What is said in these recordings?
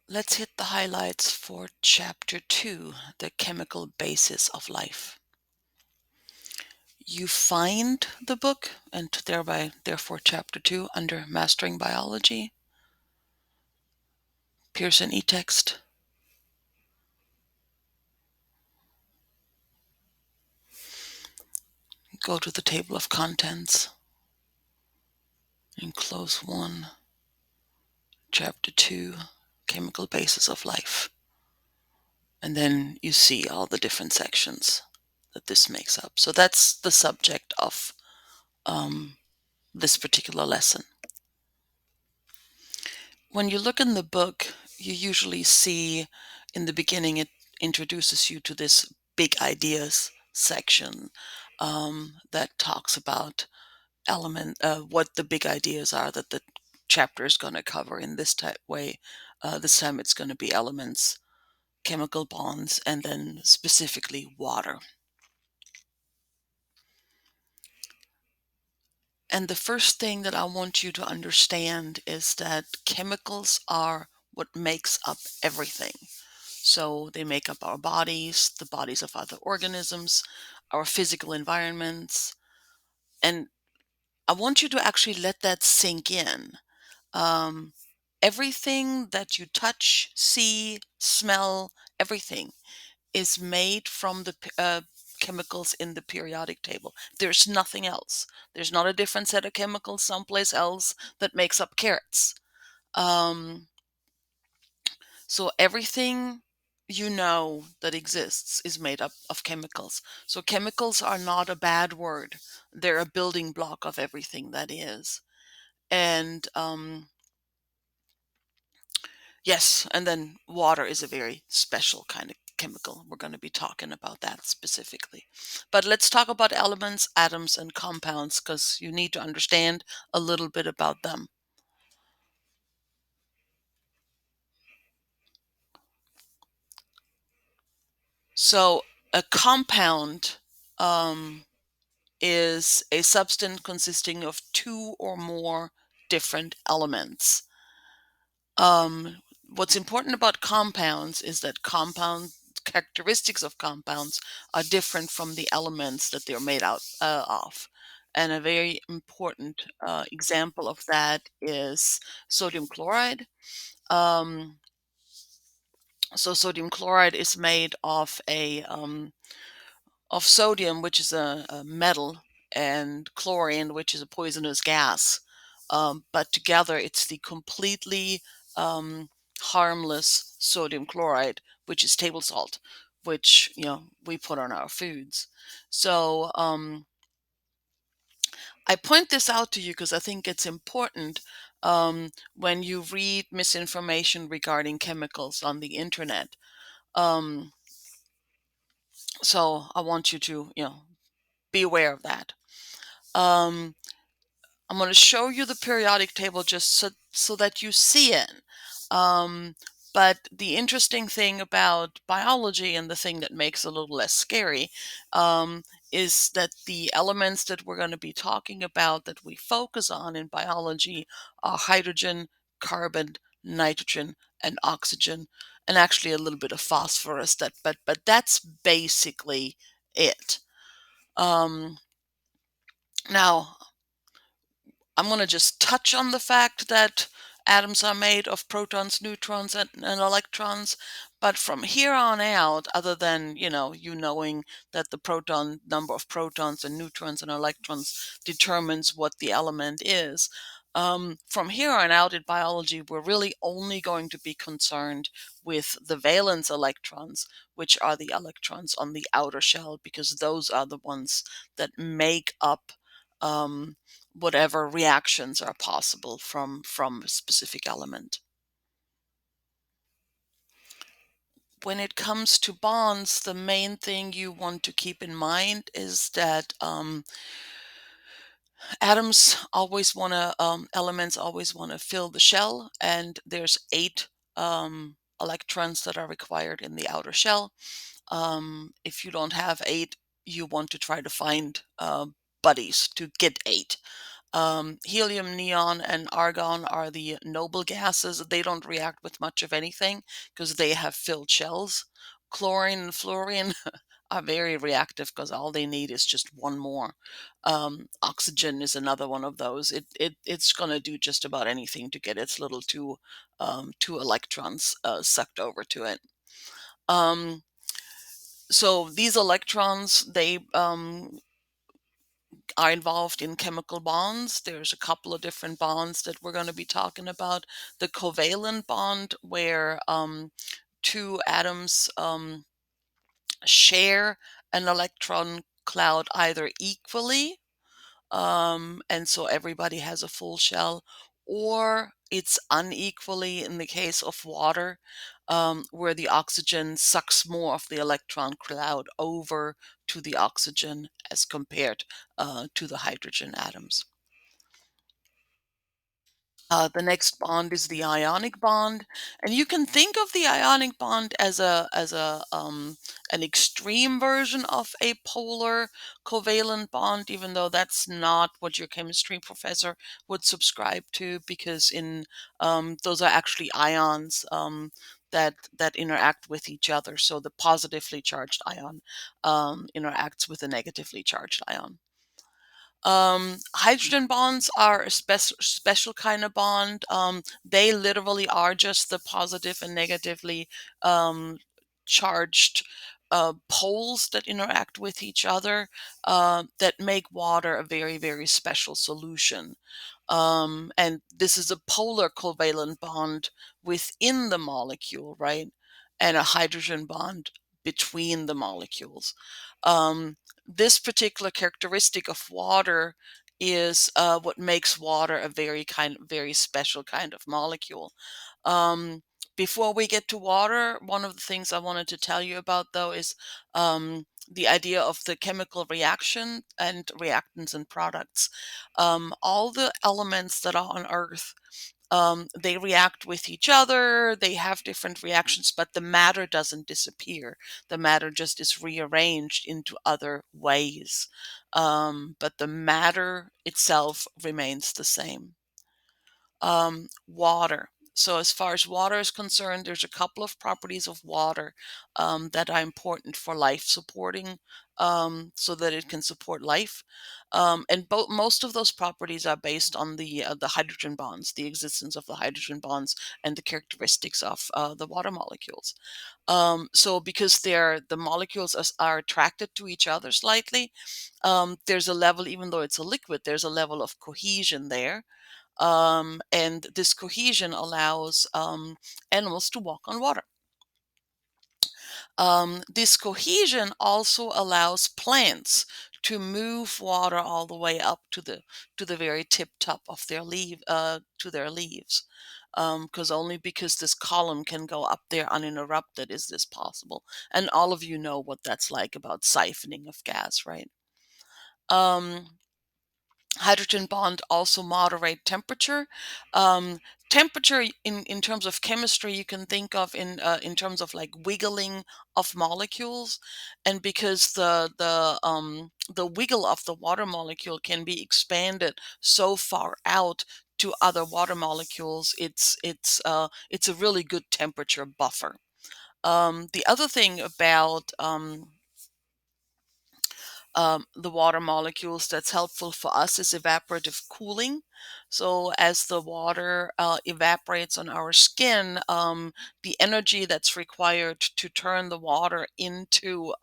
Let's hit the highlights for Chapter 2, the chemical basis of life. You find the book, and therefore, Chapter 2 under Mastering Biology, Pearson eText. Go to the table of contents and close 1, Chapter 2, Chemical Basis of Life. And then you see all the different sections that this makes up. So that's the subject of this particular lesson. When you look in the book, you usually see in the beginning it introduces you to this big ideas section that talks about what the big ideas are that the chapter is going to cover in this type way. This time it's going to be elements, chemical bonds, and then specifically water. And the first thing that I want you to understand is that chemicals are what makes up everything. So they make up our bodies, the bodies of other organisms, our physical environments. And I want you to actually let that sink in. Um, Everything that you touch, see, smell, everything is made from the chemicals in the periodic table. There's nothing else. There's not a different set of chemicals someplace else that makes up carrots. Um, so everything you know that exists is made up of chemicals. So chemicals are not a bad word. They're a building block of everything that is. And yes, and then water is a very special kind of chemical. We're going to be talking about that specifically. But let's talk about elements, atoms, and compounds because you need to understand a little bit about them. So, a compound is a substance consisting of two or more different elements. What's important about compounds is that compound characteristics of compounds are different from the elements that they're made out of. And a very important example of that is sodium chloride. Um, so sodium chloride is made of sodium, which is a metal, and chlorine, which is a poisonous gas. But together, it's the completely harmless sodium chloride, which is table salt, which we put on our foods. So I point this out to you because I think it's important when you read misinformation regarding chemicals on the internet. Um, so I want you to be aware of that. Um, I'm going to show you the periodic table just so that you see it. Um, but the interesting thing about biology, and the thing that makes it a little less scary, is that the elements that we're going to be talking about that we focus on in biology are hydrogen, carbon, nitrogen, and oxygen, and actually a little bit of phosphorus. But that's basically it. Um, Now, I'm going to just touch on the fact that atoms are made of protons, neutrons, and electrons. But from here on out, other than, you knowing that the proton number of protons and neutrons and electrons determines what the element is, from here on out in biology, we're really only going to be concerned with the valence electrons, which are the electrons on the outer shell, because those are the ones that make up um, whatever reactions are possible from a specific element. When it comes to bonds, the main thing you want to keep in mind is that elements always want to fill the shell, and there's 8 electrons that are required in the outer shell. If you don't have 8, you want to try to find buddies to get 8. Helium, neon, and argon are the noble gases. They don't react with much of anything because they have filled shells. Chlorine and fluorine are very reactive because all they need is just one more. Oxygen is another one of those. It's going to do just about anything to get its little two electrons sucked over to it. Um, so these electrons, they are involved in chemical bonds. There's a couple of different bonds that we're going to be talking about. The covalent bond, where two atoms share an electron cloud either equally, and so everybody has a full shell, or it's unequally in the case of water, where the oxygen sucks more of the electron cloud over to the oxygen as compared to the hydrogen atoms. The next bond is the ionic bond, and you can think of the ionic bond as a an extreme version of a polar covalent bond, even though that's not what your chemistry professor would subscribe to, because in those are actually ions that interact with each other. So the positively charged ion interacts with a negatively charged ion. Hydrogen bonds are a special kind of bond. They literally are just the positive and negatively um, charged poles that interact with each other that make water a very, very special solution. And this is a polar covalent bond within the molecule, right? And a hydrogen bond between the molecules. This particular characteristic of water is what makes water a very special kind of molecule. Um, Before we get to water, one of the things I wanted to tell you about, though, is the idea of the chemical reaction and reactants and products. All the elements that are on Earth, they react with each other, they have different reactions, but the matter doesn't disappear. The matter just is rearranged into other ways. But the matter itself remains the same. Water. So, as far as water is concerned, there's a couple of properties of water that are important for life supporting, so that it can support life. And most of those properties are based on the hydrogen bonds, the existence of the hydrogen bonds, and the characteristics of the water molecules. So, because the molecules are attracted to each other slightly, there's a level, even though it's a liquid, there's a level of cohesion there, and this cohesion allows animals to walk on water. This cohesion also allows plants to move water all the way up to the very tip top of their to their leaves. Because only because this column can go up there uninterrupted is this possible. And all of you know what that's like about siphoning of gas, right? Um, Hydrogen bond also moderate temperature. Um, Temperature in terms of chemistry, you can think of in terms of like wiggling of molecules, and because the wiggle of the water molecule can be expanded so far out to other water molecules, it's a really good temperature buffer. The other thing about the water molecules that's helpful for us is evaporative cooling. So, as the water evaporates on our skin, the energy that's required to turn the water into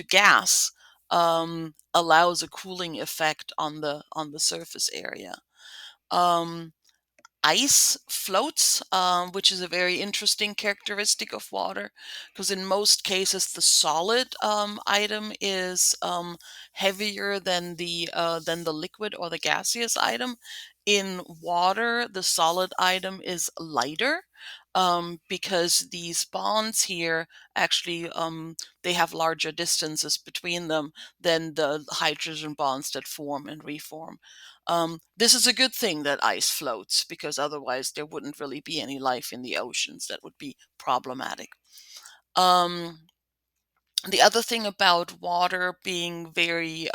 gas allows a cooling effect on the surface area. Um, Ice floats, which is a very interesting characteristic of water, because in most cases the solid item is heavier than the liquid or the gaseous item. In water, the solid item is lighter, because these bonds here actually they have larger distances between them than the hydrogen bonds that form and reform. This is a good thing that ice floats, because otherwise there wouldn't really be any life in the oceans. That would be problematic. Um, the other thing about water being very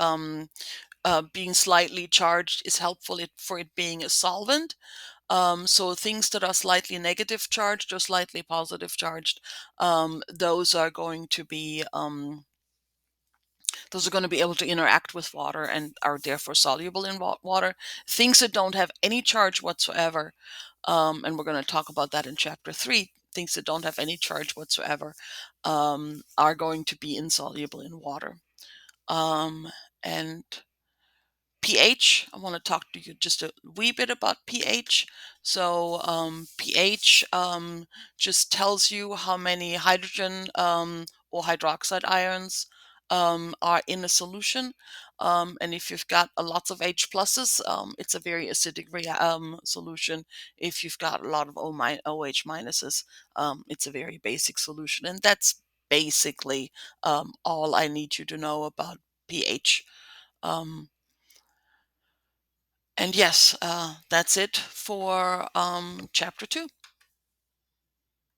being slightly charged is helpful for it being a solvent. So things that are slightly negative charged or slightly positive charged, those are going to be able to interact with water and are therefore soluble in water. Things that don't have any charge whatsoever, and we're going to talk about that in chapter 3. Things that don't have any charge whatsoever are going to be insoluble in water. And pH, I want to talk to you just a wee bit about pH. So pH just tells you how many hydrogen or hydroxide ions are in a solution. And if you've got lots of H pluses, it's a very acidic solution. If you've got a lot of OH minuses, it's a very basic solution. And that's basically all I need you to know about pH. Um, and yes, that's it for chapter 2.